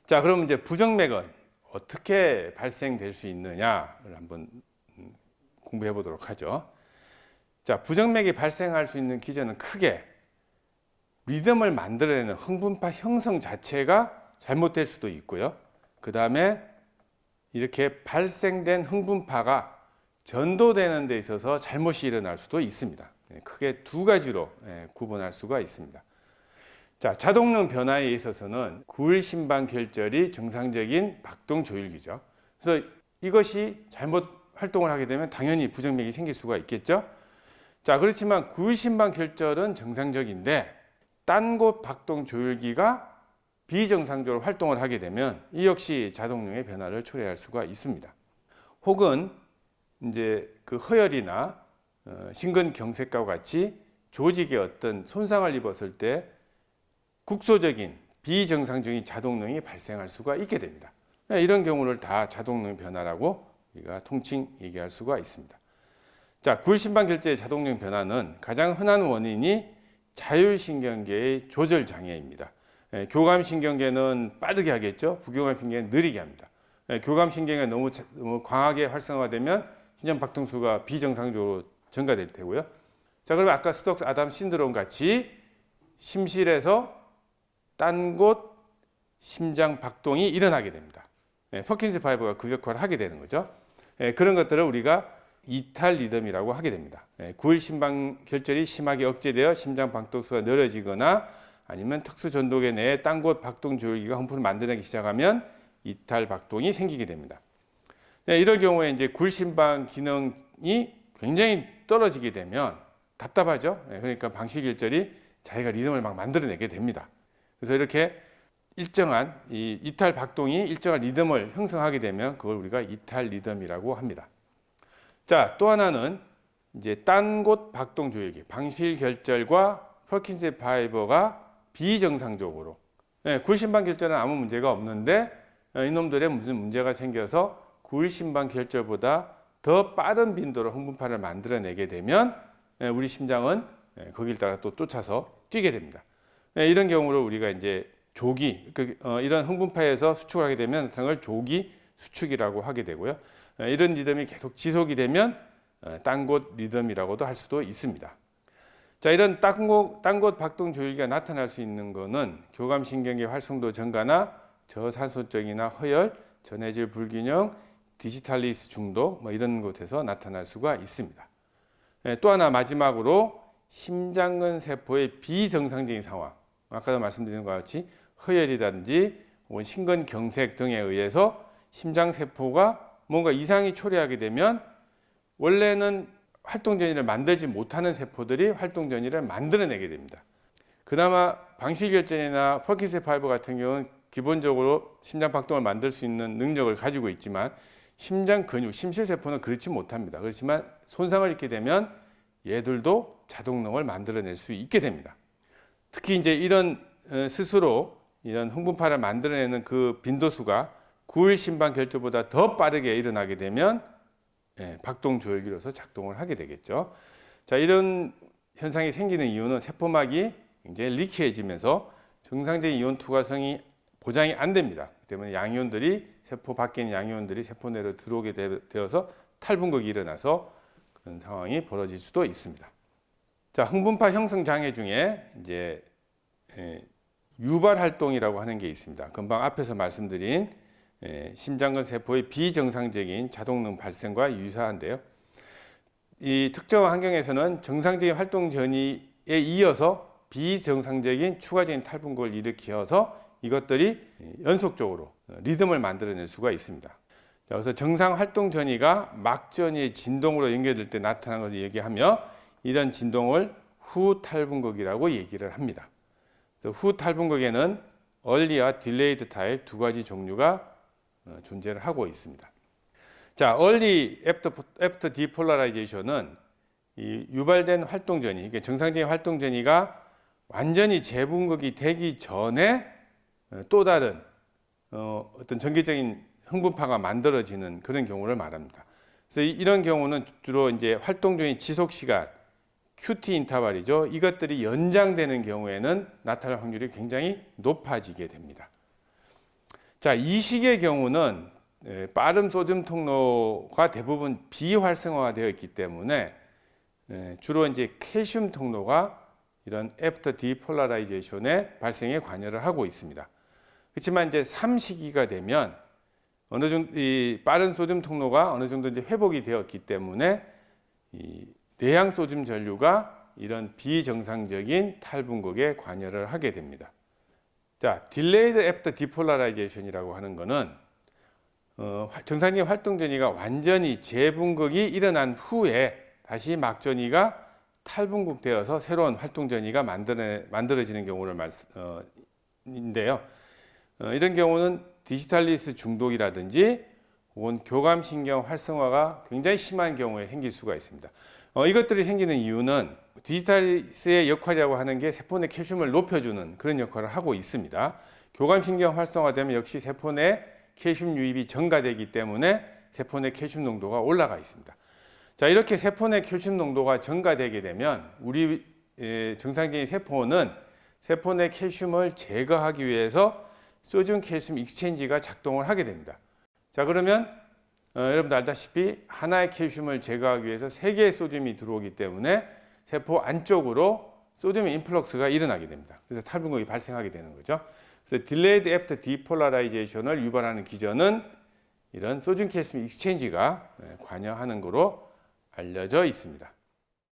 자, 그럼 이제 부정맥은 어떻게 발생될 수 있느냐를 한번 공부해 보도록 하죠. 자, 부정맥이 발생할 수 있는 기전은 크게 리듬을 만들어내는 흥분파 형성 자체가 잘못될 수도 있고요. 그 다음에 이렇게 발생된 흥분파가 전도되는 데 있어서 잘못이 일어날 수도 있습니다. 크게 두 가지로 구분할 수가 있습니다. 자, 자동능 변화에 있어서는 구울심방결절이 정상적인 박동 조율기죠. 그래서 이것이 잘못 활동을 하게 되면 당연히 부정맥이 생길 수가 있겠죠. 자, 그렇지만 구울심방결절은 정상적인데 딴 곳 박동 조율기가 비정상적으로 활동을 하게 되면 이 역시 자동능의 변화를 초래할 수가 있습니다. 혹은 이제 그 허열이나 심근경색과 같이 조직에 어떤 손상을 입었을 때 국소적인 비정상적인 자동능이 발생할 수가 있게 됩니다. 이런 경우를 다 자동능 변화라고 우리가 통칭 얘기할 수가 있습니다. 자, 구울심방결절의 자동능 변화는 가장 흔한 원인이 자율신경계의 조절 장애입니다. 교감신경계는 빠르게 하겠죠. 부교감신경계는 느리게 합니다. 교감신경계가 너무 강하게 활성화되면 심장박동수가 비정상적으로 증가될 테고요. 자, 그러면 아까 스톡스 아담 신드롬 같이 심실에서 딴 곳 심장 박동이 일어나게 됩니다. 퍼킨스 파이브가 그 역할을 하게 되는 거죠. 그런 것들을 우리가 이탈 리듬이라고 하게 됩니다. 구울심방결절이 심하게 억제되어 심장 박동수가 느려지거나 아니면 특수 전도계 내에 딴 곳 박동 조율기가 흥분을 만들어내기 시작하면 이탈 박동이 생기게 됩니다. 이럴 경우에 이제 구울심방 기능이 굉장히 떨어지게 되면 답답하죠. 그러니까 방실결절이 자기가 리듬을 막 만들어내게 됩니다. 그래서 이렇게 일정한 이 이탈 박동이 일정한 리듬을 형성하게 되면 그걸 우리가 이탈 리듬이라고 합니다. 자, 또 하나는 이제 딴 곳 박동 조율기, 방실결절과 퍼킨스 파이버가 비정상적으로, 구울심방결절은 아무 문제가 없는데 이놈들의 무슨 문제가 생겨서 구울심방결절보다 더 빠른 빈도로 흥분파를 만들어내게 되면 우리 심장은 거기를 따라 또 쫓아서 뛰게 됩니다. 이런 경우로 우리가 이제 조기, 이런 흥분파에서 수축을 하게 되면 나타나는 걸 조기 수축이라고 하게 되고요. 이런 리듬이 계속 지속이 되면 딴 곳 리듬이라고도 할 수도 있습니다. 자, 이런 딴 곳 박동 조율기가 나타날 수 있는 것은 교감신경계 활성도 증가나 저산소증이나 허열, 전해질 불균형, 디지탈리스 중독 이런 곳에서 나타날 수가 있습니다. 또 하나 마지막으로 심장근 세포의 비정상적인 상황, 아까도 말씀드린 것 같이 허열이라든지 혹은 심근경색 등에 의해서 심장세포가 뭔가 이상이 초래하게 되면 원래는 활동전이를 만들지 못하는 세포들이 활동전이를 만들어내게 됩니다. 그나마 방실결절이나 퍼킨스 파이버 같은 경우는 기본적으로 심장박동을 만들 수 있는 능력을 가지고 있지만 심장 근육, 심실세포는 그렇지 못합니다. 그렇지만 손상을 입게 되면 얘들도 자동능을 만들어낼 수 있게 됩니다. 특히 이제 이런 스스로 이런 흥분파를 만들어내는 그 빈도수가 구울심방결절보다 더 빠르게 일어나게 되면 박동 조율기로서 작동을 하게 되겠죠. 자, 이런 현상이 생기는 이유는 세포막이 굉장히 리키해지면서 정상적인 이온 투과성이 보장이 안 됩니다. 그 때문에 양이온들이 세포 밖에 있는 양이온들이 세포 내로 들어오게 되어서 탈분극이 일어나서 그런 상황이 벌어질 수도 있습니다. 자, 흥분파 형성 장애 중에 이제 유발 활동이라고 하는 게 있습니다. 금방 앞에서 말씀드린 심장근 세포의 비정상적인 자동능 발생과 유사한데요. 이 특정 환경에서는 정상적인 활동 전이에 이어서 비정상적인 추가적인 탈분극을 일으켜서 이것들이 연속적으로 리듬을 만들어낼 수가 있습니다. 그래서 정상 활동 전이가 막 전이의 진동으로 연결될 때 나타나는 것을 얘기하며 이런 진동을 후 탈분극이라고 얘기를 합니다. 그래서 후 탈분극에는 early와 delayed 타입 두 가지 종류가 존재를 하고 있습니다. 자, early after depolarization은 이 유발된 활동 전이, 그러니까 정상적인 활동 전이가 완전히 재분극이 되기 전에 또 다른 어떤 전개적인 흥분파가 만들어지는 그런 경우를 말합니다. 그래서 이런 경우는 주로 이제 활동 중의 지속 시간, QT 인터벌이죠. 이것들이 연장되는 경우에는 나타날 확률이 굉장히 높아지게 됩니다. 자, 이 식의 경우는 빠른 소듐 통로가 대부분 비활성화가 되어 있기 때문에 주로 이제 칼슘 통로가 이런 애프터 디폴라라이제이션의 발생에 관여를 하고 있습니다. 그렇지만 이제 3시기가 되면 어느 정도 이 빠른 소듐 통로가 어느 정도 이제 회복이 되었기 때문에 이 내양 소듐 전류가 이런 비정상적인 탈분극에 관여를 하게 됩니다. 자, 딜레이드 애프터 디폴라라이제이션이라고 하는 거는 정상적인 활동 전이가 완전히 재분극이 일어난 후에 다시 막 전이가 탈분극되어서 새로운 활동 전이가 만들어지는 경우를 인데요. 이런 경우는 디지탈리스 중독이라든지 혹은 교감신경 활성화가 굉장히 심한 경우에 생길 수가 있습니다. 이것들이 생기는 이유는 디지탈리스의 역할이라고 하는 게 세포 내 칼슘을 높여주는 그런 역할을 하고 있습니다. 교감신경 활성화되면 역시 세포 내 칼슘 유입이 증가되기 때문에 세포 내 칼슘 농도가 올라가 있습니다. 자, 이렇게 세포 내 칼슘 농도가 증가되게 되면 우리 정상적인 세포는 세포 내 칼슘을 제거하기 위해서 소듐 칼슘 익스체인지가 작동을 하게 됩니다. 자, 그러면 여러분도 알다시피 하나의 칼슘을 제거하기 위해서 3개의 소듐이 들어오기 때문에 세포 안쪽으로 소듐 인플럭스가 일어나게 됩니다. 그래서 탈분극이 발생하게 되는 거죠. 그래서 딜레이드 애프터 디폴라라이제이션을 유발하는 기전은 이런 소듐 칼슘 익스체인지가 관여하는 거로 알려져 있습니다.